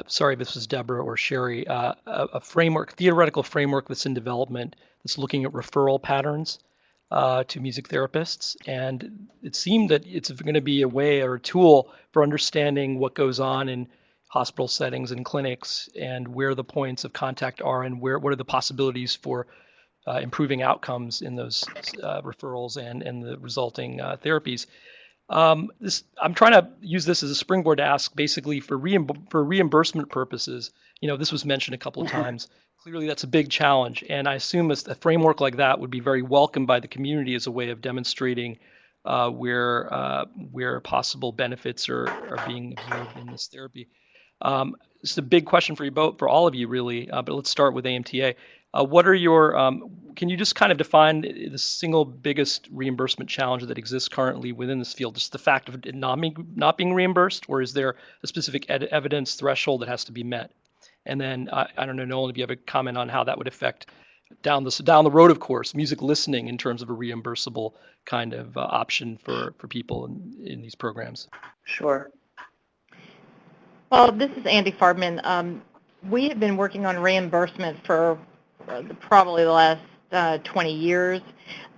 sorry if this was Debra or Sheri, a framework, theoretical framework that's in development that's looking at referral patterns to music therapists. And it seemed that it's going to be a way or a tool for understanding what goes on in hospital settings and clinics and where the points of contact are and what are the possibilities for improving outcomes in those referrals and the resulting therapies. I'm trying to use this as a springboard to ask, basically, for reimbursement purposes. This was mentioned a couple of times. Clearly, that's a big challenge, and I assume a framework like that would be very welcomed by the community as a way of demonstrating where possible benefits are being observed in this therapy. It's a big question for you both, for all of you, really. But let's start with AMTA. What are your? Can you just kind of define the single biggest reimbursement challenge that exists currently within this field? Just the fact of it not being reimbursed, or is there a specific evidence threshold that has to be met? And then I don't know, Nolan, if you have a comment on how that would affect down the road, of course, music listening in terms of a reimbursable kind of option for people in these programs. Sure. Well, this is Andi Farbman. We have been working on reimbursement for probably the last 20 years.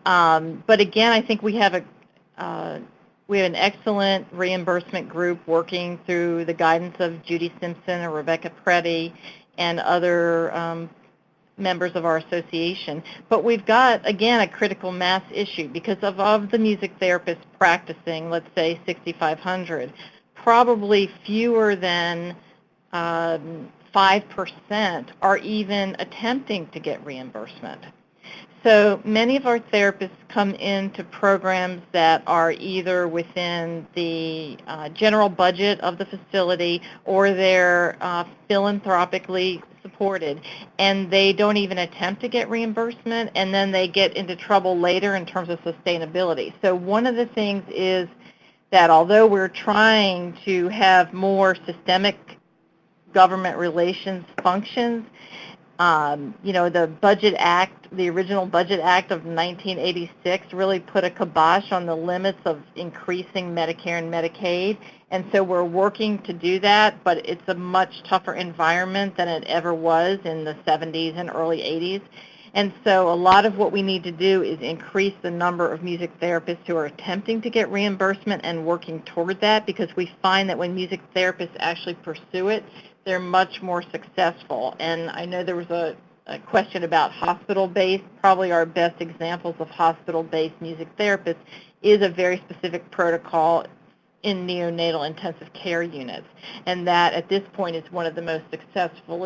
But again, I think we have an excellent reimbursement group working through the guidance of Judy Simpson and Rebecca Preddy and other members of our association. But we've got, again, a critical mass issue because of the music therapists practicing, let's say 6,500, probably fewer than 5% are even attempting to get reimbursement. So many of our therapists come into programs that are either within the general budget of the facility or they're philanthropically supported, and they don't even attempt to get reimbursement, and then they get into trouble later in terms of sustainability. So one of the things is that although we're trying to have more systemic government relations functions, the Budget Act, the original Budget Act of 1986 really put a kibosh on the limits of increasing Medicare and Medicaid. And so we're working to do that, but it's a much tougher environment than it ever was in the 70s and early 80s. And so a lot of what we need to do is increase the number of music therapists who are attempting to get reimbursement and working toward that, because we find that when music therapists actually pursue it, they're much more successful. And I know there was a question about hospital-based. Probably our best examples of hospital-based music therapists is a very specific protocol in neonatal intensive care units. And that, at this point, is one of the most successful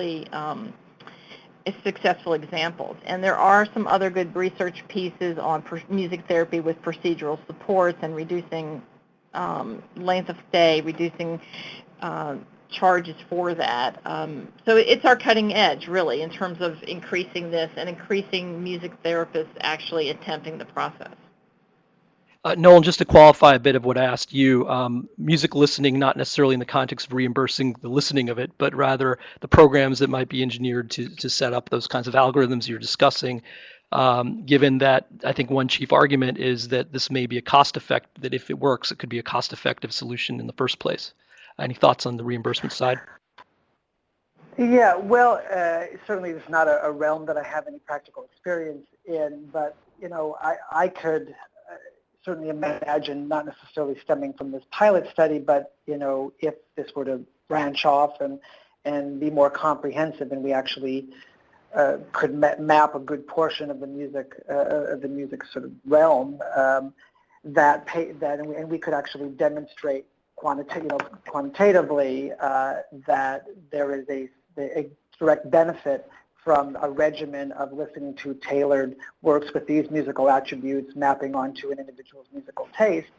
examples. And there are some other good research pieces on music therapy with procedural supports and reducing length of stay, reducing charges for that. So it's our cutting edge, really, in terms of increasing this and increasing music therapists actually attempting the process. Nolan, just to qualify a bit of what I asked you, music listening, not necessarily in the context of reimbursing the listening of it, but rather the programs that might be engineered to set up those kinds of algorithms you're discussing, given that I think one chief argument is that this may be that if it works, it could be a cost-effective solution in the first place. Any thoughts on the reimbursement side? Yeah, well, certainly it's not a realm that I have any practical experience in, but, I could certainly imagine, not necessarily stemming from this pilot study, but, if this were to branch off and be more comprehensive and we actually could map a good portion of the music sort of realm, and we could actually demonstrate quantitatively that there is a direct benefit from a regimen of listening to tailored works with these musical attributes mapping onto an individual's musical taste,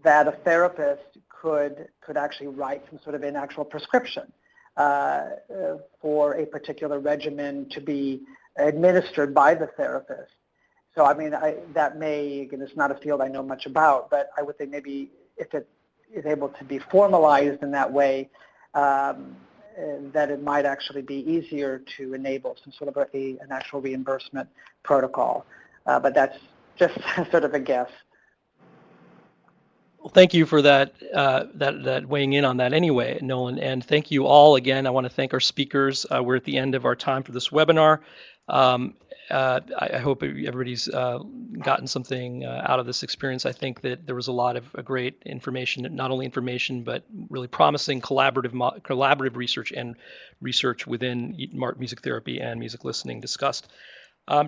that a therapist could actually write some sort of an actual prescription for a particular regimen to be administered by the therapist. So, that may, again, it's not a field I know much about, but I would think maybe if it is able to be formalized in that way, that it might actually be easier to enable some sort of an actual reimbursement protocol. But that's just sort of a guess. Well, thank you for that weighing in on that anyway, Nolan, and thank you all again. I want to thank our speakers. We're at the end of our time for this webinar. I hope everybody's gotten something out of this experience. I think that there was a lot of great information, not only information, but really promising collaborative research and research within music therapy and music listening discussed.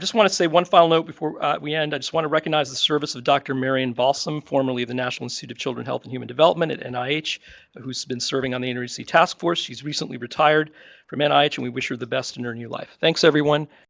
Just want to say one final note before we end. I just want to recognize the service of Dr. Marion Balsam, formerly of the National Institute of Children Health and Human Development at NIH, who's been serving on the Interagency Task Force. She's recently retired from NIH, and we wish her the best in her new life. Thanks, everyone.